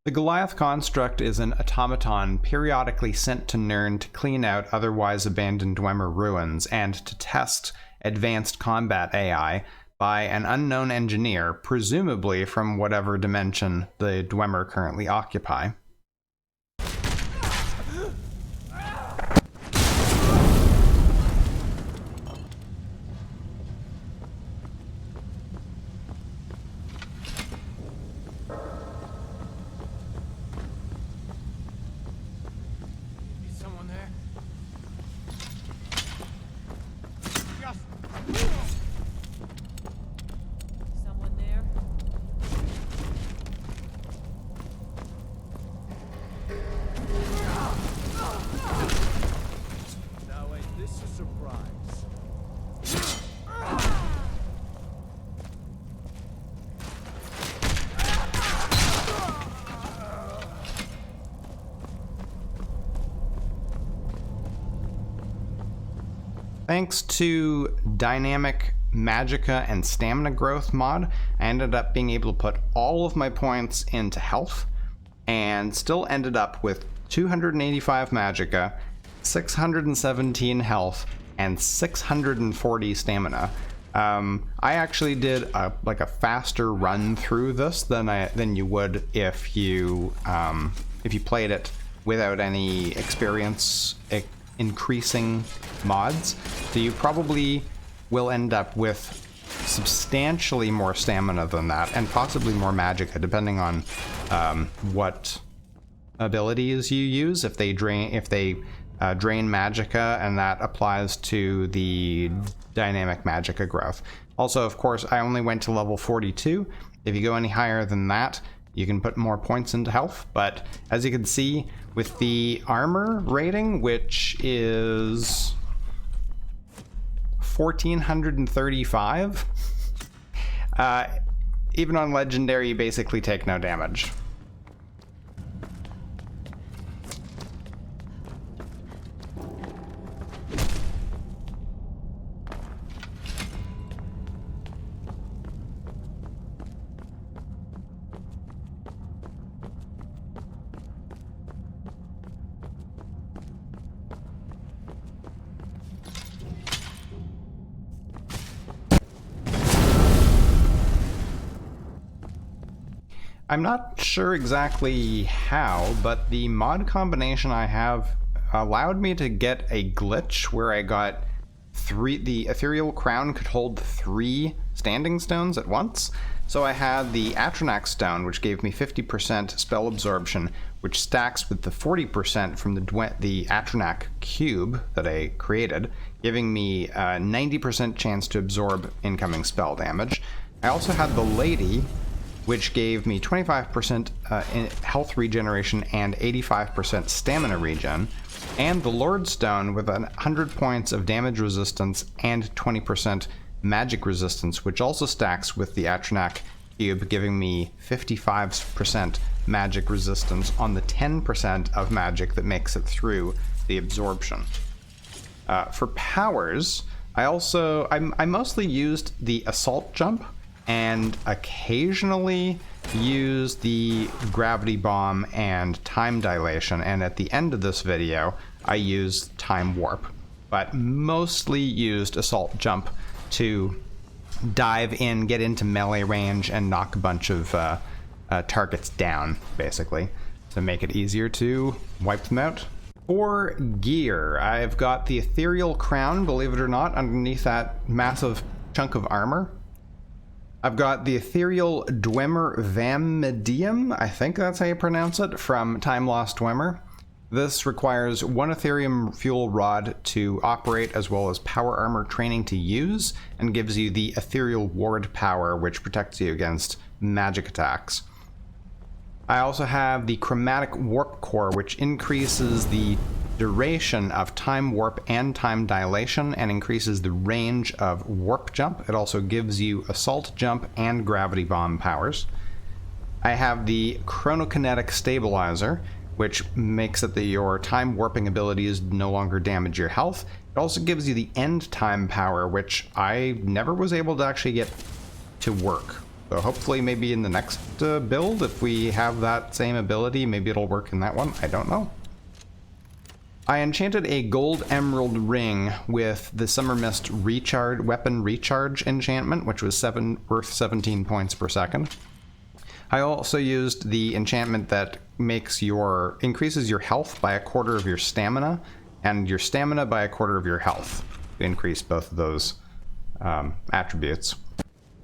The Goliath Construct is an automaton periodically sent to Nirn to clean out otherwise abandoned Dwemer ruins and to test advanced combat AI by an unknown engineer, presumably from whatever dimension the Dwemer currently occupy. Thanks to dynamic magicka and stamina growth mod, I ended up being able to put all of my points into health and still ended up with 285 magicka, 617 health, and 640 stamina. I actually did a faster run through this than you would if you played it without any experience increasing mods. So you probably will end up with substantially more stamina than that, and possibly more magicka, depending on what abilities you use. If they drain magicka, and that applies to the dynamic magicka growth. Also, of course, I only went to level 42. If you go any higher than that, you can put more points into health, but as you can see with the armor rating, which is 1435, even on legendary you basically take no damage. I'm not sure exactly how, but the mod combination I have allowed me to get a glitch where I got the ethereal crown could hold 3 standing stones at once. So I had the Atronach stone, which gave me 50% spell absorption, which stacks with the 40% from the Atronach cube that I created, giving me a 90% chance to absorb incoming spell damage. I also had the Lady, which gave me 25% health regeneration and 85% stamina regen, and the Lord Stone with 100 points of damage resistance and 20% magic resistance, which also stacks with the Atronach cube, giving me 55% magic resistance on the 10% of magic that makes it through the absorption. For powers, I mostly used the assault jump, and occasionally use the gravity bomb and time dilation, and at the end of this video I used time warp, but mostly used assault jump to dive in, get into melee range, and knock a bunch of targets down, basically, to make it easier to wipe them out. For gear, I've got the ethereal crown, believe it or not, underneath that massive chunk of armor. I've got the ethereal Dwemer-themed, I think that's how you pronounce it, from Time Lost Dwemer. This requires 1 Ethereum fuel rod to operate, as well as power armor training to use, and gives you the ethereal ward power, which protects you against magic attacks. I also have the chromatic warp core, which increases the duration of time warp and time dilation and increases the range of warp jump. It also gives you assault jump and gravity bomb powers. I have the chronokinetic stabilizer, which makes it that your time warping abilities no longer damage your health. It also gives you the end time power, which I never was able to actually get to work. So hopefully maybe in the next build, if we have that same ability, maybe it'll work in that one. I don't know. I enchanted a gold emerald ring with the Summer Mist weapon recharge enchantment, which was worth 17 points per second. I also used the enchantment that increases your health by 1/4 of your stamina, and your stamina by 1/4 of your health, to increase both of those attributes.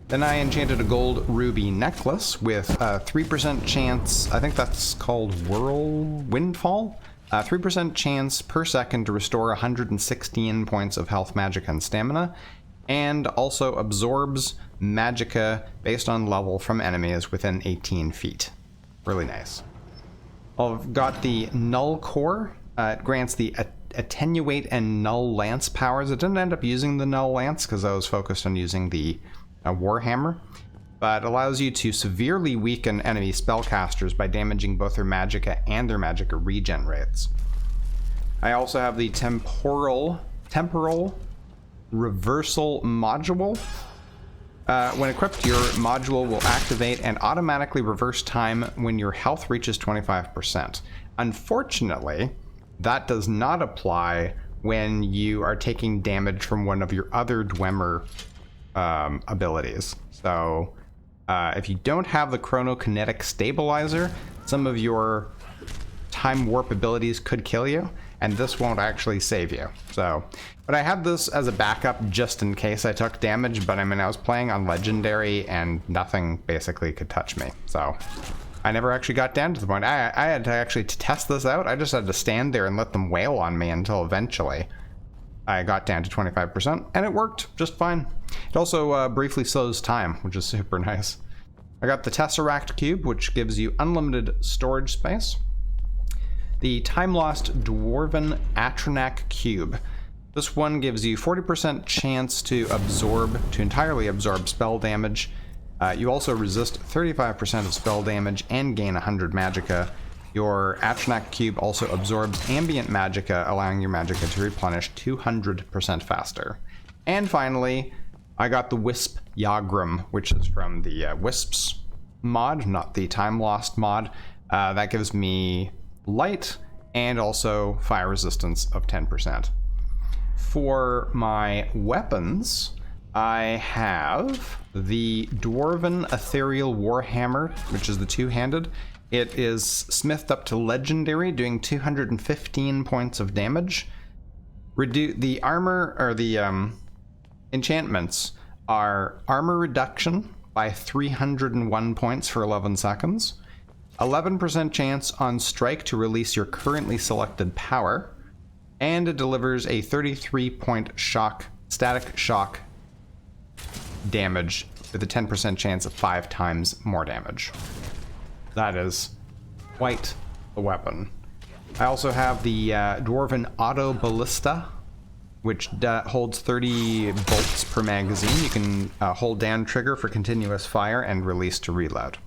Then I enchanted a gold ruby necklace with a 3% chance, I think that's called Windfall? 3% chance per second to restore 116 points of health, magicka, and stamina, and also absorbs magicka based on level from enemies within 18 feet. Really nice. I've got the Null Core. It grants the Attenuate and Null Lance powers. It didn't end up using the Null Lance because I was focused on using the Warhammer, but allows you to severely weaken enemy spellcasters by damaging both their magicka and their magicka regen rates. I also have the temporal reversal module. When equipped, your module will activate and automatically reverse time when your health reaches 25%. Unfortunately, that does not apply when you are taking damage from one of your other Dwemer abilities. So if you don't have the chronokinetic stabilizer, some of your time warp abilities could kill you, and this won't actually save you. So, but I had this as a backup just in case I took damage, but I mean, I was playing on Legendary and nothing basically could touch me. So I never actually got down to the point. I had to actually test this out. I just had to stand there and let them wail on me until eventually I got down to 25%, and it worked just fine. It also briefly slows time, which is super nice. I got the Tesseract Cube, which gives you unlimited storage space. The Time Lost Dwarven Atronach Cube. This one gives you 40% chance to entirely absorb spell damage. You also resist 35% of spell damage and gain 100 magicka. Your Atronach Cube also absorbs ambient magicka, allowing your magicka to replenish 200% faster. And finally, I got the Wisp Yagrum, which is from the Wisps mod, not the Time Lost mod. That gives me light and also fire resistance of 10%. For my weapons, I have the Dwarven Ethereal Warhammer, which is the two-handed. It is smithed up to legendary, doing 215 points of damage. The armor, or the enchantments are armor reduction by 301 points for 11 seconds. 11% chance on strike to release your currently selected power, and it delivers a 33-point static shock damage with a 10% chance of 5 times more damage. That is quite a weapon. I also have the Dwarven Auto Ballista, which holds 30 bolts per magazine. You can hold down trigger for continuous fire and release to reload.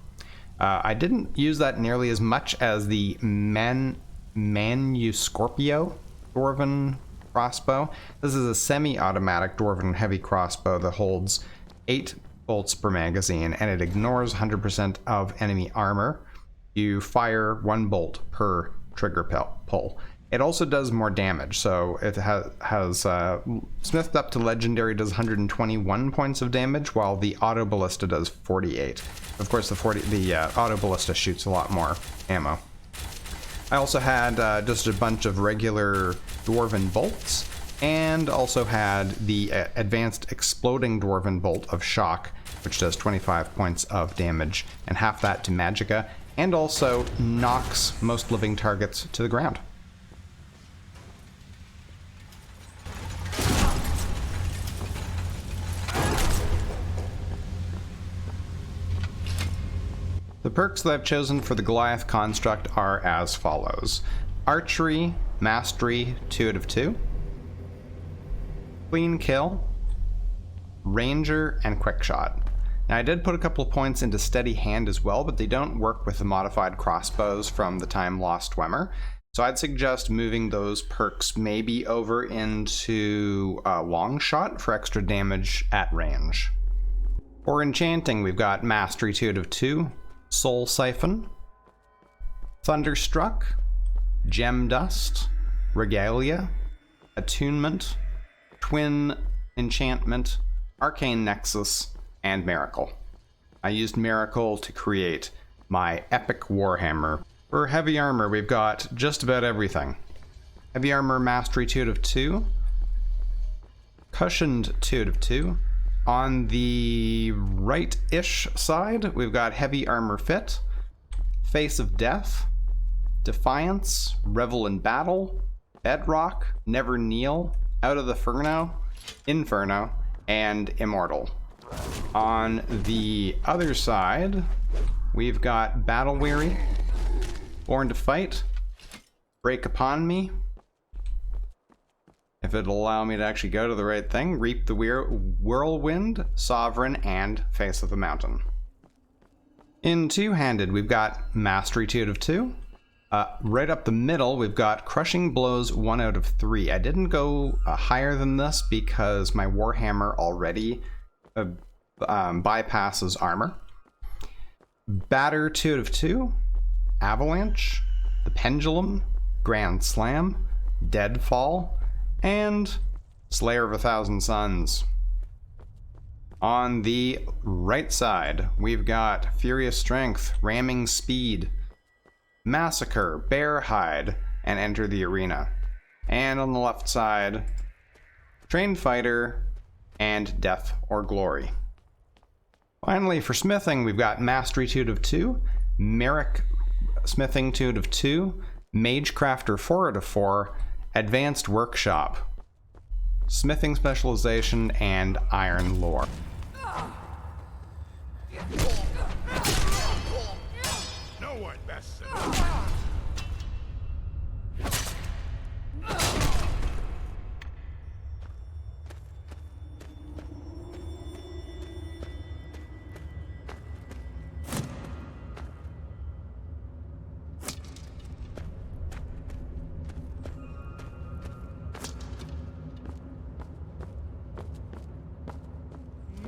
I didn't use that nearly as much as the Manuscorpio Dwarven crossbow. This is a semi-automatic Dwarven heavy crossbow that holds 8 bolts per magazine, and it ignores 100% of enemy armor. You fire 1 bolt per trigger pull. It also does more damage, so it has smithed up to legendary, does 121 points of damage, while the auto ballista does 48. Of course, the auto ballista shoots a lot more ammo. I also had just a bunch of regular Dwarven bolts, and also had the advanced exploding Dwarven bolt of shock, which does 25 points of damage and half that to magicka, and also knocks most living targets to the ground. The perks that I've chosen for the Goliath construct are as follows: Archery, Mastery, 2 out of 2, Clean Kill, Ranger, and Quick Shot. Now I did put a couple of points into Steady Hand as well, but they don't work with the modified crossbows from the Time Lost Dwemer. So I'd suggest moving those perks maybe over into Long Shot for extra damage at range. For enchanting, we've got Mastery 2/2, Soul Siphon, Thunderstruck, Gem Dust, Regalia, Attunement, Twin Enchantment, Arcane Nexus, and Miracle. I used Miracle to create my epic Warhammer. For heavy armor, we've got just about everything. Heavy armor Mastery 2/2, Cushioned 2/2. On the right-ish side, we've got Heavy Armor Fit, Face of Death, Defiance, Revel in Battle, Bedrock, Never Kneel, Out of the Inferno, and Immortal. On the other side, we've got Battle Weary, Born to Fight, Break Upon Me, if it'll allow me to actually go to the right thing, Reap the Whirlwind, Sovereign, and Face of the Mountain. In two-handed, we've got Mastery 2/2. Right up the middle, we've got Crushing Blows 1/3. I didn't go higher than this because my Warhammer already bypasses armor. Batter 2/2, Avalanche, The Pendulum, Grand Slam, Deadfall, and Slayer of 1,000 Suns. On the right side, we've got Furious Strength, Ramming Speed, Massacre, Bear Hide, and Enter the Arena. And on the left side, Trained Fighter and Death or Glory. Finally, for smithing, we've got Mastery 2/2, Merrick Smithing 2/2, Mage Crafter 4/4, Advanced Workshop, Smithing Specialization, and Iron Lore. No one bests it.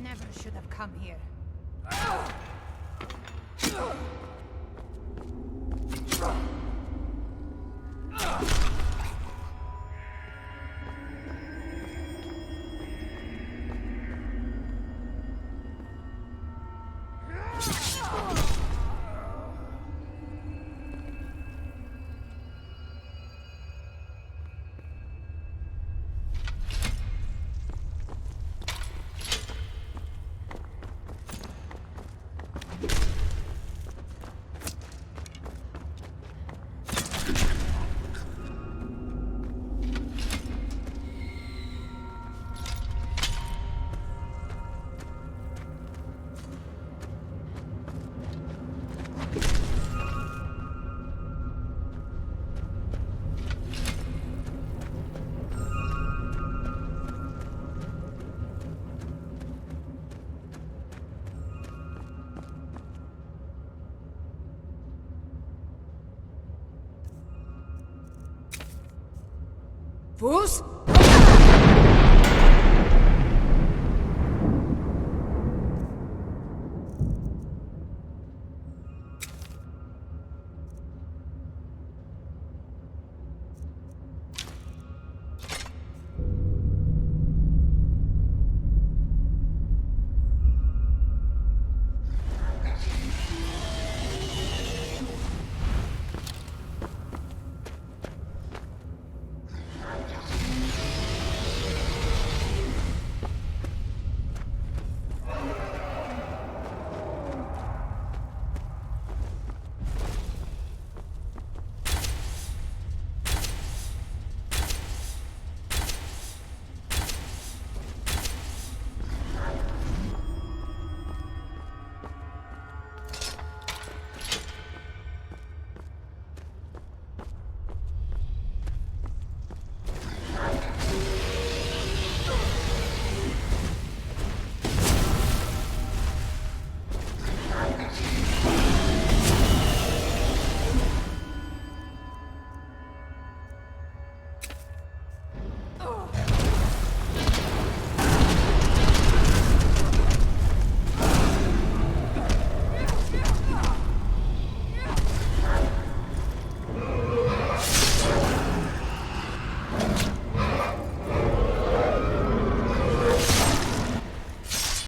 Never should have come here. Fools!